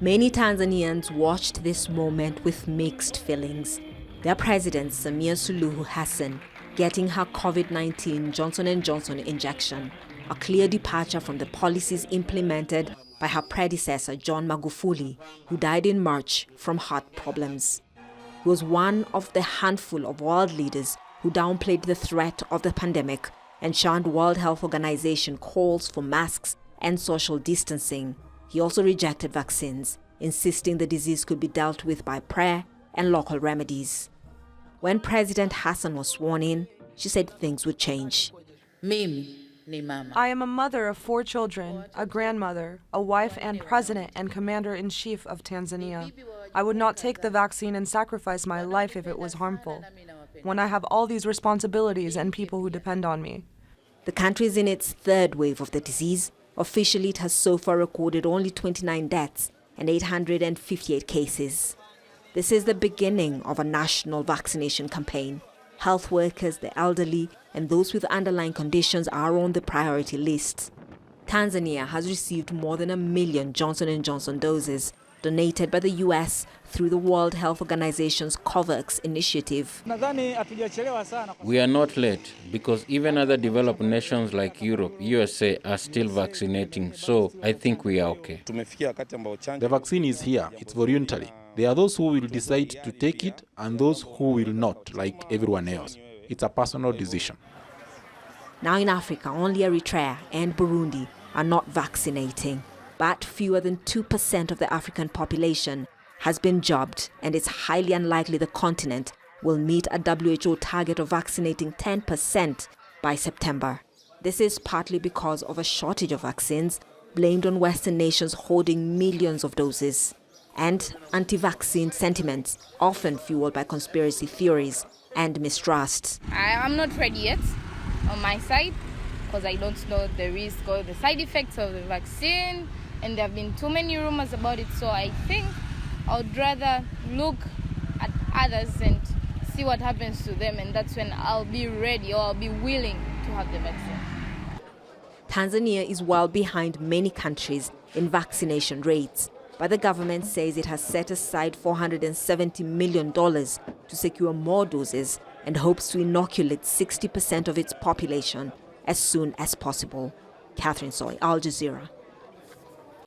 Many Tanzanians watched this moment with mixed feelings. Their president, Samia Suluhu Hassan, getting her COVID-19 Johnson & Johnson injection, a clear departure from the policies implemented by her predecessor, John Magufuli, who died in March from heart problems. He was one of the handful of world leaders who downplayed the threat of the pandemic and shunned World Health Organization calls for masks and social distancing. He also rejected vaccines, insisting the disease could be dealt with by prayer and local remedies. When President Hassan was sworn in, she said things would change. I am a mother of 4 children, a grandmother, a wife and president and commander-in-chief of Tanzania. I would not take the vaccine and sacrifice my life if it was harmful, when I have all these responsibilities and people who depend on me. The country is in its 3rd wave of the disease. Officially, it has so far recorded only 29 deaths and 858 cases. This is the beginning of a national vaccination campaign. Health workers, the elderly, and those with underlying conditions are on the priority list. Tanzania has received more than 1 million Johnson & Johnson doses donated by the US through the World Health Organization's COVAX initiative. We are not late because even other developed nations like Europe, USA are still vaccinating, so I think we are okay. The vaccine is here, it's voluntary. There are those who will decide to take it and those who will not, like everyone else. It's a personal decision. Now in Africa, only Eritrea and Burundi are not vaccinating. But fewer than 2% of the African population has been jabbed, and it's highly unlikely the continent will meet a WHO target of vaccinating 10% by September. This is partly because of a shortage of vaccines blamed on Western nations hoarding millions of doses, and anti-vaccine sentiments, often fueled by conspiracy theories and mistrust. I'm not ready yet on my side because I don't know the risk or the side effects of the vaccine, and there have been too many rumors about it, so I think I would rather look at others and see what happens to them, and that's when I'll be ready or I'll be willing to have the vaccine. Tanzania is well behind many countries in vaccination rates, but the government says it has set aside $470 million to secure more doses and hopes to inoculate 60% of its population as soon as possible. Catherine Soy, Al Jazeera.